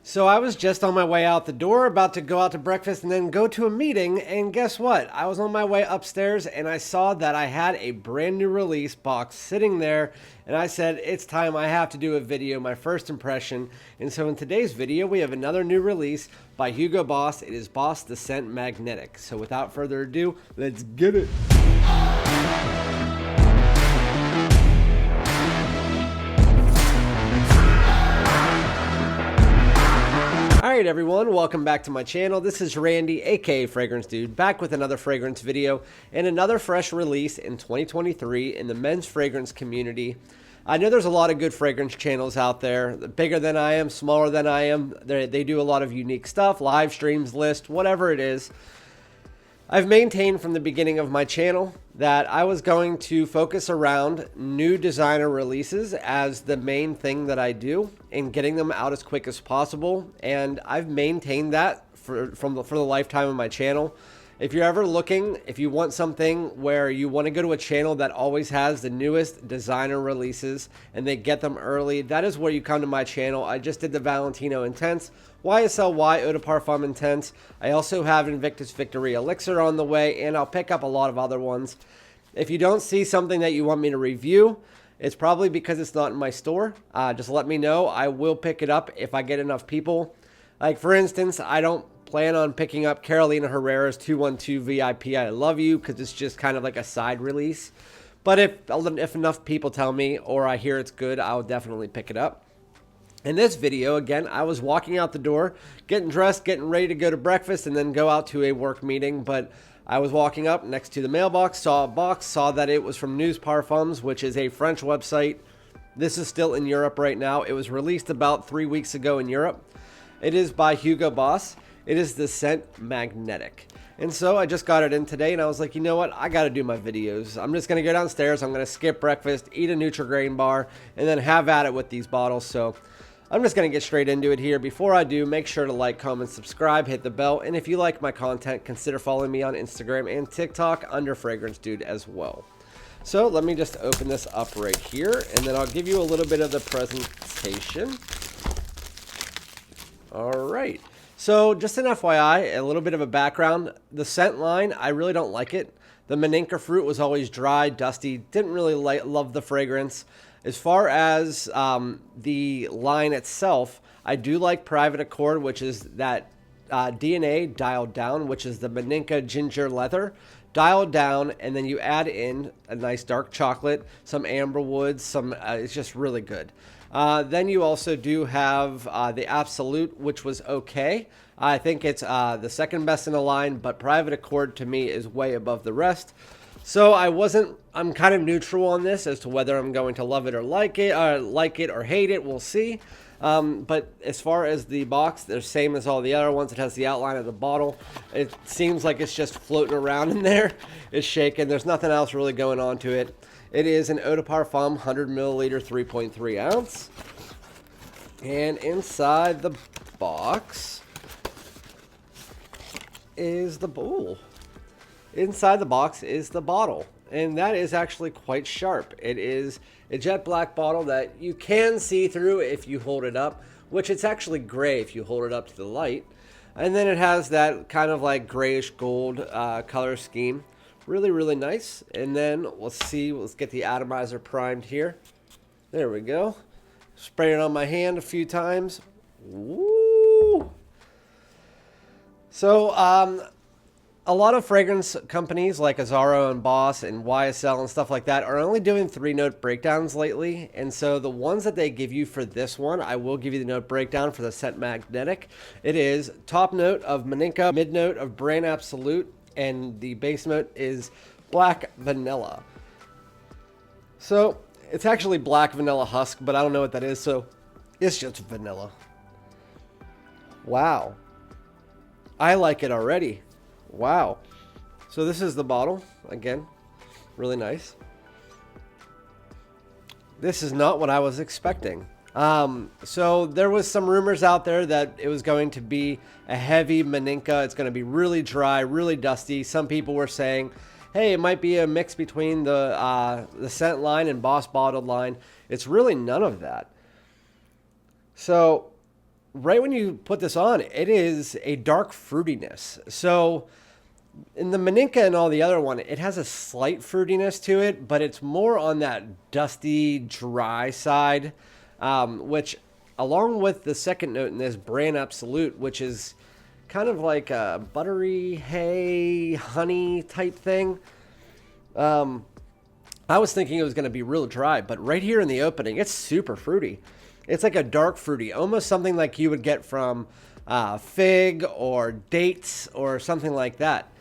So I was just on my way out the door, about to go out to breakfast and then go to a meeting, and guess what? I was on my way upstairs and I saw that I had a brand new release box sitting there, and I said, it's time, I have to do a video, my first impression. And so in today's video, we have another new release by Hugo Boss. It is Boss The Scent Magentic. So without further ado, let's get it. Alright everyone, welcome back to my channel. This is Randy, aka FragranceDoud, back with another fragrance video and another fresh release in 2023 in the men's fragrance community. I know there's a lot of good fragrance channels out there, bigger than I am, smaller than I am. They do a lot of unique stuff, live streams, list, whatever it is. I've maintained from the beginning of my channel that I was going to focus around new designer releases as the main thing that I do and getting them out as quick as possible. And I've maintained that for the lifetime of my channel. If you're ever looking, if you want something where you want to go to a channel that always has the newest designer releases and they get them early, that is where you come to my channel. I just did the Valentino Intense, YSLY Eau de Parfum Intense. I also have Invictus Victory Elixir on the way, and I'll pick up a lot of other ones. If you don't see something that you want me to review, it's probably because it's not in my store. Just let me know. I will pick it up if I get enough people. Like for instance, I don't plan on picking up Carolina Herrera's 212 VIP I Love You because it's just kind of like a side release. But if enough people tell me or I hear it's good, I'll definitely pick it up. In this video, again, I was walking out the door, getting dressed, getting ready to go to breakfast and then go out to a work meeting. But I was walking up next to the mailbox, saw a box, saw that it was from News Parfums, which is a French website. This is still in Europe right now. It was released about 3 weeks ago in Europe. It is by Hugo Boss. It is the Scent Magentic. And so I just got it in today and I was like, you know what? I got to do my videos. I'm just going to go downstairs. I'm going to skip breakfast, eat a Nutri-Grain bar, and then have at it with these bottles. So I'm just going to get straight into it here. Before I do, make sure to like, comment, subscribe, hit the bell. And if you like my content, consider following me on Instagram and TikTok under FragranceDoud as well. So let me just open this up right here and then I'll give you a little bit of the presentation. All right. So just an FYI, a little bit of a background. The scent line, I really don't like it. The Maninka fruit was always dry, dusty, didn't really love the fragrance. As far as the line itself, I do like Private Accord, which is that DNA dialed down, which is the Maninka ginger leather, dialed down, and then you add in a nice dark chocolate, some amber wood, it's just really good. Then you also do have the Absolute, which was okay. I think it's the second best in the line, but Private Accord to me is way above the rest. So I'm kind of neutral on this as to whether I'm going to love it or like it or hate it. We'll see. But as far as the box, they're same as all the other ones. It has the outline of the bottle. It seems like it's just floating around in there. It's shaking. There's nothing else really going on to it. It is an Eau de Parfum 100 milliliter 3.3 ounce. And inside the box is the bowl. Inside the box is the bottle. And that is actually quite sharp. It is a jet black bottle that you can see through if you hold it up, which it's actually gray if you hold it up to the light. And then it has that kind of like grayish gold color scheme. Really, really nice. And then let's get the atomizer primed here. There we go. Spray it on my hand a few times. Woo! So, a lot of fragrance companies like Azzaro and Boss and YSL and stuff like that are only doing 3-note breakdowns lately. And so the ones that they give you for this one, I will give you the note breakdown for the Scent Magentic. It is top note of Maninka, mid note of Brand Absolute, and the base note is black vanilla. So it's actually black vanilla husk, but I don't know what that is, so it's just vanilla. Wow. I like it already. Wow. So this is the bottle. Again, really nice. This is not what I was expecting. So there was some rumors out there that it was going to be a heavy Maninka. It's going to be really dry, really dusty. Some people were saying, hey, it might be a mix between the scent line and Boss bottled line. It's really none of that. So right when you put this on, it is a dark fruitiness. So in the Maninka and all the other one, it has a slight fruitiness to it, but it's more on that dusty, dry side, which along with the second note in this, Brand Absolute, which is kind of like a buttery, hay, honey type thing. I was thinking it was going to be real dry, but right here in the opening, it's super fruity. It's like a dark fruity, almost something like you would get from fig or dates or something like that.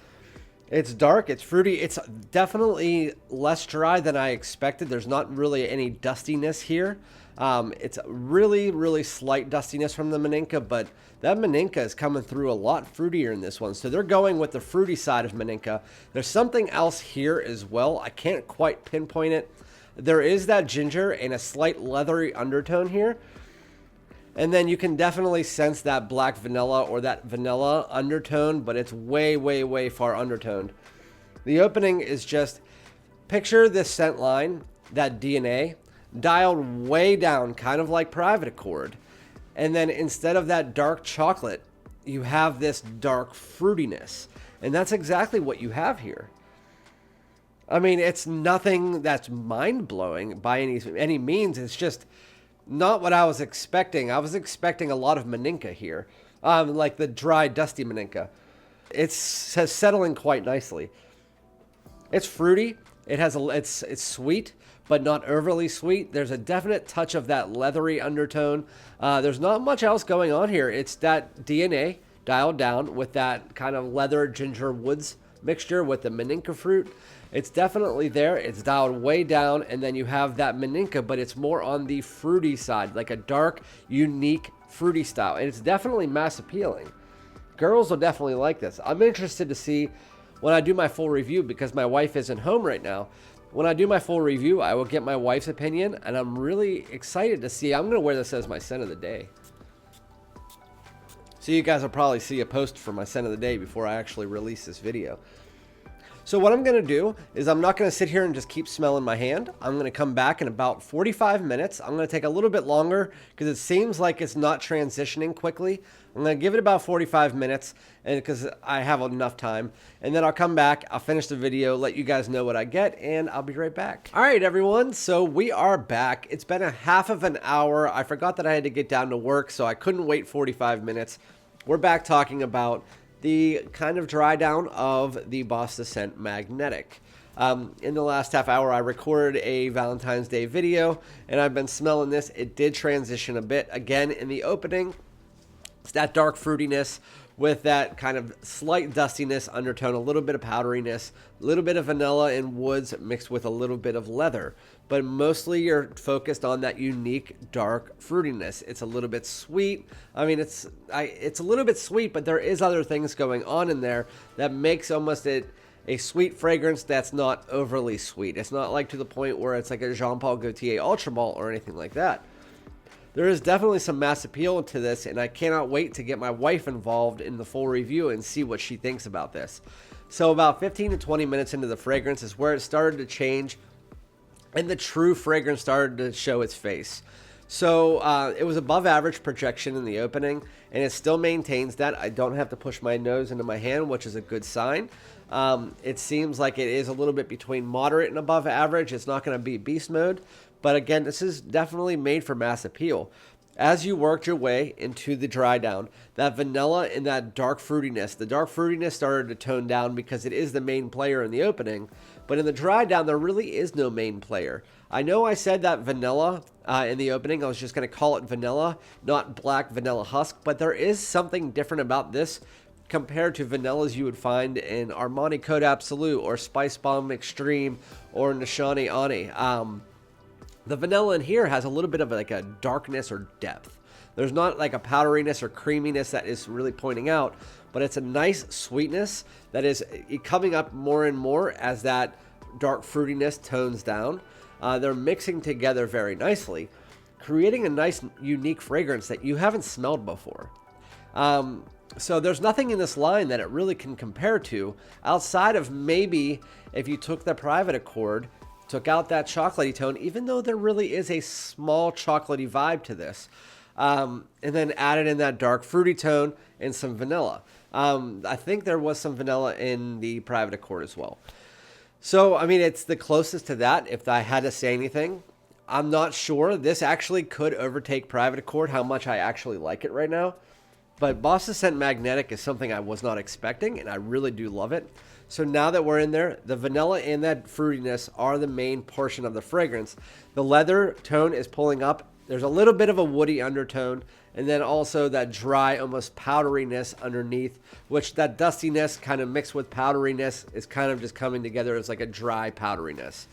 It's dark, it's fruity, it's definitely less dry than I expected. There's not really any dustiness here. It's really, really slight dustiness from the Maninka, but that Maninka is coming through a lot fruitier in this one. So they're going with the fruity side of Maninka. There's something else here as well. I can't quite pinpoint it. There is that ginger and a slight leathery undertone here. And then you can definitely sense that black vanilla or that vanilla undertone, but it's way, way, way far undertoned. The opening is just, picture this scent line, that DNA, dialed way down, kind of like Private Accord. And then instead of that dark chocolate, you have this dark fruitiness. And that's exactly what you have here. I mean, it's nothing that's mind-blowing by any means. It's just not what I was expecting. I was expecting a lot of Maninka here, like the dry, dusty Maninka. It's settling quite nicely. It's fruity. It's sweet, but not overly sweet. There's a definite touch of that leathery undertone. There's not much else going on here. It's that DNA dialed down with that kind of leather ginger woods mixture with the Maninka fruit. It's definitely there. It's dialed way down, and then you have that Maninka, but it's more on the fruity side, like a dark, unique, fruity style. And it's definitely mass appealing. Girls will definitely like this. I'm interested to see when I do my full review, because my wife isn't home right now. When I do my full review, I will get my wife's opinion, and I'm really excited to see. I'm going to wear this as my scent of the day. So you guys will probably see a post for my scent of the day before I actually release this video. So what I'm going to do is I'm not going to sit here and just keep smelling my hand. I'm going to come back in about 45 minutes. I'm going to take a little bit longer because it seems like it's not transitioning quickly. I'm going to give it about 45 minutes and because I have enough time. And then I'll come back, I'll finish the video, let you guys know what I get, and I'll be right back. All right, everyone. So we are back. It's been a half of an hour. I forgot that I had to get down to work, so I couldn't wait 45 minutes. We're back talking about the kind of dry down of the Boss The Scent Magentic. In the last half hour, I recorded a Valentine's Day video, and I've been smelling this. It did transition a bit. Again, in the opening, it's that dark fruitiness with that kind of slight dustiness undertone, a little bit of powderiness, a little bit of vanilla and woods mixed with a little bit of leather. But mostly you're focused on that unique dark fruitiness. It's a little bit sweet. I mean, it's a little bit sweet, but there is other things going on in there that makes almost it a sweet fragrance that's not overly sweet. It's not like to the point where it's like a Jean-Paul Gaultier Ultra Malt or anything like that. There is definitely some mass appeal to this, and I cannot wait to get my wife involved in the full review and see what she thinks about this. So about 15 to 20 minutes into the fragrance is where it started to change, and the true fragrance started to show its face. So it was above average projection in the opening, and it still maintains that. I don't have to push my nose into my hand, which is a good sign. It seems like it is a little bit between moderate and above average. It's not going to be beast mode. But again, this is definitely made for mass appeal. As you worked your way into the dry down, that vanilla and that dark fruitiness, the dark fruitiness started to tone down because it is the main player in the opening. But in the dry down, there really is no main player. I know I said that vanilla in the opening. I was just going to call it vanilla, not black vanilla husk. But there is something different about this compared to vanillas you would find in Armani Code Absolute or Spice Bomb Extreme or Nishani Ani. The vanilla in here has a little bit of like a darkness or depth. There's not like a powderiness or creaminess that is really pointing out, but it's a nice sweetness that is coming up more and more as that dark fruitiness tones down. They're mixing together very nicely, creating a nice, unique fragrance that you haven't smelled before. So there's nothing in this line that it really can compare to outside of maybe if you took the Private Accord, took out that chocolatey tone, even though there really is a small chocolatey vibe to this. and then added in that dark fruity tone and some vanilla. I think there was some vanilla in the Private Accord as well. So, I mean, it's the closest to that if I had to say anything. I'm not sure. This actually could overtake Private Accord, how much I actually like it right now. But Boss The Scent Magentic is something I was not expecting, and I really do love it. So now that we're in there, the vanilla and that fruitiness are the main portion of the fragrance. The leather tone is pulling up. There's a little bit of a woody undertone, and then also that dry, almost powderiness underneath, which that dustiness kind of mixed with powderiness is kind of just coming together as like a dry powderiness.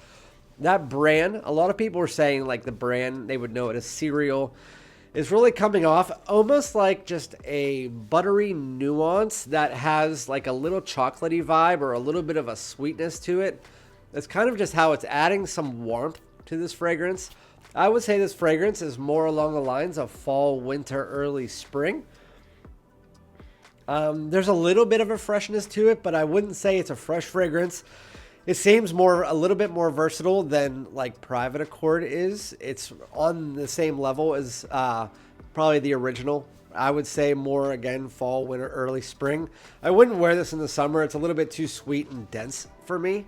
That brand, a lot of people were saying like the brand, they would know it as cereal, is really coming off almost like just a buttery nuance that has like a little chocolatey vibe or a little bit of a sweetness to it. It's kind of just how it's adding some warmth to this fragrance. I would say this fragrance is more along the lines of fall, winter, early spring. There's a little bit of a freshness to it, but I wouldn't say it's a fresh fragrance. It seems a little bit more versatile than like Private Accord is. It's on the same level as probably the original. I would say more, again, fall, winter, early spring. I wouldn't wear this in the summer. It's a little bit too sweet and dense for me.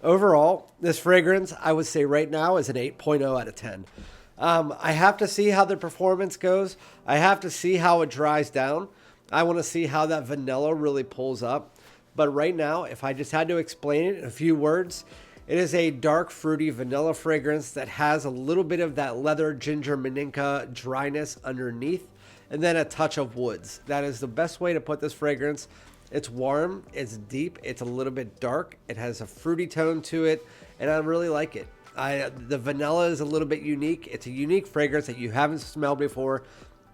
Overall, this fragrance, I would say right now, is an 8.0 out of 10. I have to see how the performance goes. I have to see how it dries down. I want to see how that vanilla really pulls up. But right now, if I just had to explain it in a few words, it is a dark, fruity vanilla fragrance that has a little bit of that leather, ginger, maninka dryness underneath, and then a touch of woods. That is the best way to put this fragrance. It's warm, it's deep, it's a little bit dark, it has a fruity tone to it, and I really like it. The vanilla is a little bit unique. It's a unique fragrance that you haven't smelled before,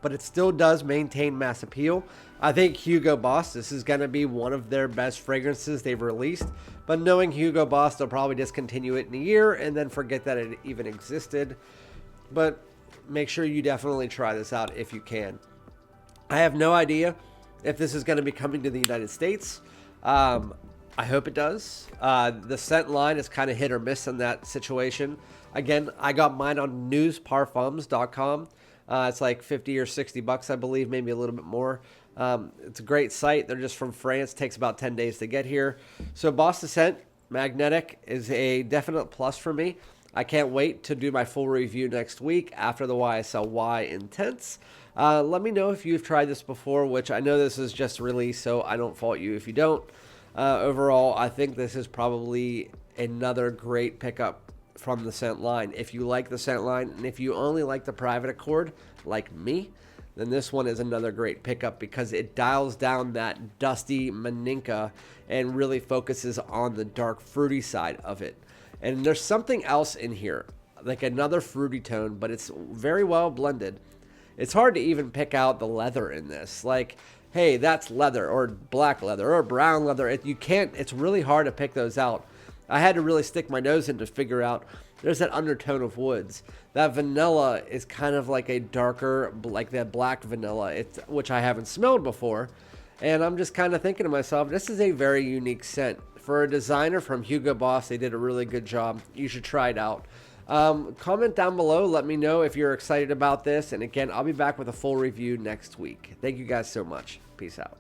but it still does maintain mass appeal. I think Hugo Boss, this is going to be one of their best fragrances they've released. But knowing Hugo Boss, they'll probably discontinue it in a year and then forget that it even existed. But make sure you definitely try this out if you can. I have no idea if this is going to be coming to the United States. I hope it does. The scent line is kind of hit or miss in that situation. Again, I got mine on newsparfums.com. It's like 50 or 60 bucks, I believe, maybe a little bit more. It's a great site. They're just from France. Takes about 10 days to get here. So Boss The Scent Magentic is a definite plus for me. I can't wait to do my full review next week after the YSL Intense. Let me know if you've tried this before, which I know this is just released, so I don't fault you if you don't. Overall, I think this is probably another great pickup from the scent line. If you like the scent line, and if you only like the Private Accord, like me, then this one is another great pickup because it dials down that dusty maninka and really focuses on the dark fruity side of it. And there's something else in here, like another fruity tone, but it's very well blended. It's hard to even pick out the leather in this. Like, hey, that's leather or black leather or brown leather. You can't, it's really hard to pick those out. I had to really stick my nose in to figure out there's that undertone of woods. That vanilla is kind of like a darker, like that black vanilla, which I haven't smelled before. And I'm just kind of thinking to myself, this is a very unique scent. For a designer from Hugo Boss, they did a really good job. You should try it out. Comment down below. Let me know if you're excited about this. And again, I'll be back with a full review next week. Thank you guys so much. Peace out.